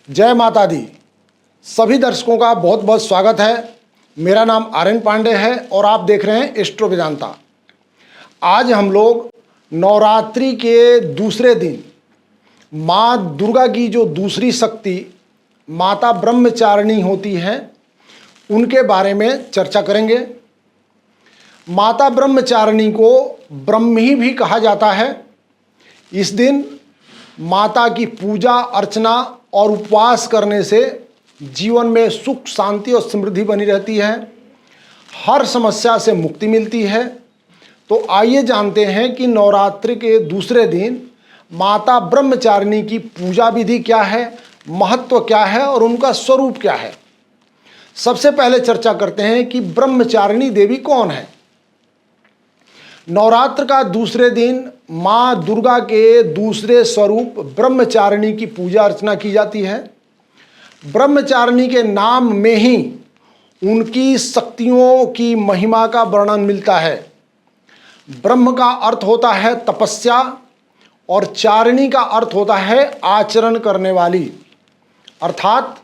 जय माता दी। सभी दर्शकों का बहुत बहुत स्वागत है। मेरा नाम आर्यन पांडे है और आप देख रहे हैं एस्ट्रो वेदांता। आज हम लोग नवरात्रि के दूसरे दिन माँ दुर्गा की जो दूसरी शक्ति माता ब्रह्मचारिणी होती है उनके बारे में चर्चा करेंगे। माता ब्रह्मचारिणी को ब्रह्मी भी कहा जाता है। इस दिन माता की पूजा अर्चना और उपवास करने से जीवन में सुख शांति और समृद्धि बनी रहती है, हर समस्या से मुक्ति मिलती है। तो आइए जानते हैं कि नवरात्रि के दूसरे दिन माता ब्रह्मचारिणी की पूजा विधि क्या है, महत्व क्या है और उनका स्वरूप क्या है। सबसे पहले चर्चा करते हैं कि ब्रह्मचारिणी देवी कौन है। नवरात्र का दूसरे दिन माँ दुर्गा के दूसरे स्वरूप ब्रह्मचारिणी की पूजा अर्चना की जाती है। ब्रह्मचारिणी के नाम में ही उनकी शक्तियों की महिमा का वर्णन मिलता है। ब्रह्म का अर्थ होता है तपस्या और चारिणी का अर्थ होता है आचरण करने वाली, अर्थात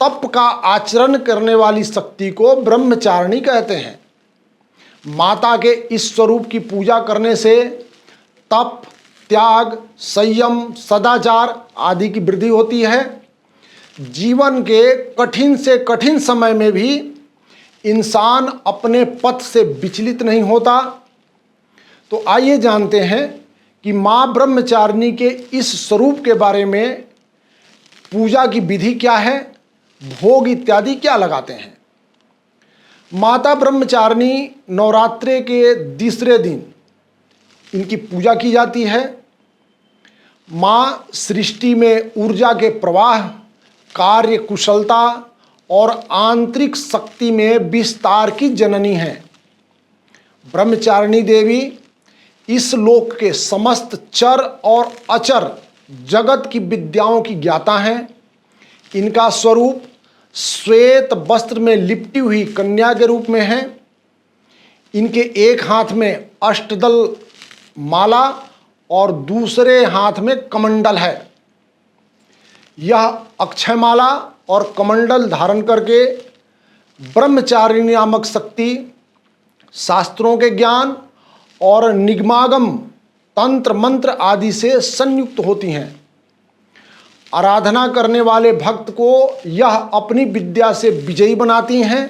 तप का आचरण करने वाली शक्ति को ब्रह्मचारिणी कहते हैं। माता के इस स्वरूप की पूजा करने से तप, त्याग, संयम, सदाचार आदि की वृद्धि होती है। जीवन के कठिन से कठिन समय में भी इंसान अपने पथ से विचलित नहीं होता। तो आइए जानते हैं कि माँ ब्रह्मचारिणी के इस स्वरूप के बारे में, पूजा की विधि क्या है, भोग इत्यादि क्या लगाते हैं। माता ब्रह्मचारिणी नवरात्रि के तीसरे दिन इनकी पूजा की जाती है। माँ सृष्टि में ऊर्जा के प्रवाह, कार्य कुशलता और आंतरिक शक्ति में विस्तार की जननी है। ब्रह्मचारिणी देवी इस लोक के समस्त चर और अचर जगत की विद्याओं की ज्ञाता हैं। इनका स्वरूप श्वेत वस्त्र में लिपटी हुई कन्या के रूप में है। इनके एक हाथ में अष्टदल माला और दूसरे हाथ में कमंडल है। यह अक्षय माला और कमंडल धारण करके ब्रह्मचारिणी नामक शक्ति शास्त्रों के ज्ञान और निगमागम तंत्र मंत्र आदि से संयुक्त होती हैं। आराधना करने वाले भक्त को यह अपनी विद्या से विजयी बनाती हैं।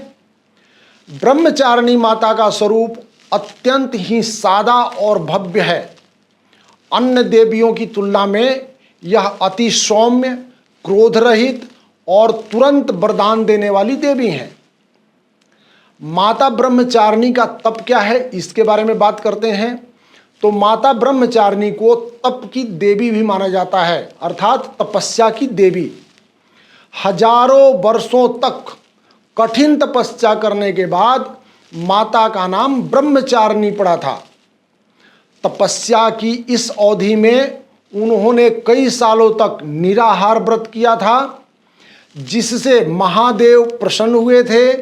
ब्रह्मचारिणी माता का स्वरूप अत्यंत ही सादा और भव्य है। अन्य देवियों की तुलना में यह अति सौम्य, क्रोध रहित और तुरंत वरदान देने वाली देवी हैं। माता ब्रह्मचारिणी का तप क्या है, इसके बारे में बात करते हैं। तो माता ब्रह्मचारिणी को तप की देवी भी माना जाता है, अर्थात तपस्या की देवी। हजारों वर्षों तक कठिन तपस्या करने के बाद माता का नाम ब्रह्मचारिणी पड़ा था। तपस्या की इस अवधि में उन्होंने कई सालों तक निराहार व्रत किया था, जिससे महादेव प्रसन्न हुए थे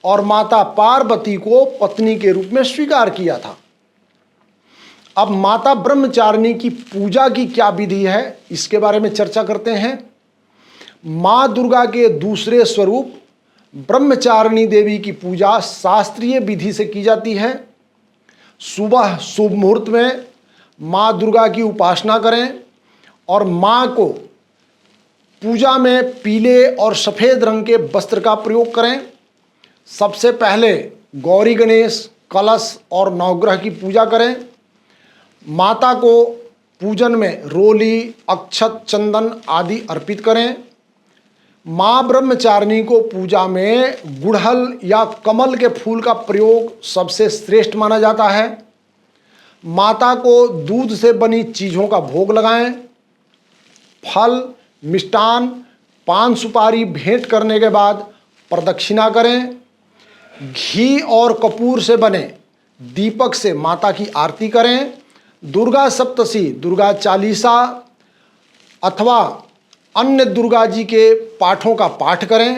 और माता पार्वती को पत्नी के रूप में स्वीकार किया था। अब माता ब्रह्मचारिणी की पूजा की क्या विधि है, इसके बारे में चर्चा करते हैं। माँ दुर्गा के दूसरे स्वरूप ब्रह्मचारिणी देवी की पूजा शास्त्रीय विधि से की जाती है। सुबह शुभ मुहूर्त में माँ दुर्गा की उपासना करें और माँ को पूजा में पीले और सफ़ेद रंग के वस्त्र का प्रयोग करें। सबसे पहले गौरी गणेश, कलश और नवग्रह की पूजा करें। माता को पूजन में रोली, अक्षत, चंदन आदि अर्पित करें। माँ ब्रह्मचारिणी को पूजा में गुड़हल या कमल के फूल का प्रयोग सबसे श्रेष्ठ माना जाता है। माता को दूध से बनी चीज़ों का भोग लगाएं। फल, मिष्टान, पान सुपारी भेंट करने के बाद प्रदक्षिणा करें। घी और कपूर से बने दीपक से माता की आरती करें। दुर्गा सप्तशी, दुर्गा चालीसा अथवा अन्य दुर्गा जी के पाठों का पाठ करें।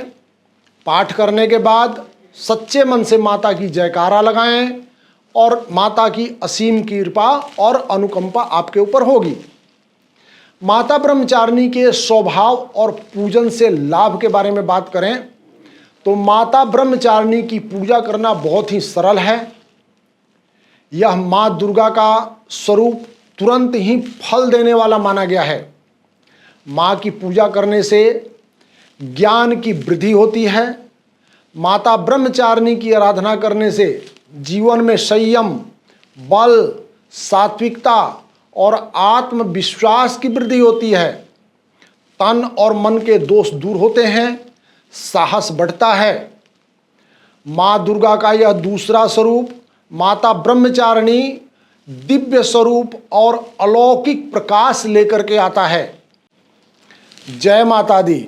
पाठ करने के बाद सच्चे मन से माता की जयकारा लगाएं और माता की असीम कृपा और अनुकंपा आपके ऊपर होगी। माता ब्रह्मचारिणी के स्वभाव और पूजन से लाभ के बारे में बात करें तो माता ब्रह्मचारिणी की पूजा करना बहुत ही सरल है। यह मां दुर्गा का स्वरूप तुरंत ही फल देने वाला माना गया है। मां की पूजा करने से ज्ञान की वृद्धि होती है। माता ब्रह्मचारिणी की आराधना करने से जीवन में संयम, बल, सात्विकता और आत्मविश्वास की वृद्धि होती है। तन और मन के दोष दूर होते हैं, साहस बढ़ता है। मां दुर्गा का यह दूसरा स्वरूप माता ब्रह्मचारिणी दिव्य स्वरूप और अलौकिक प्रकाश लेकर के आता है। जय माता दी।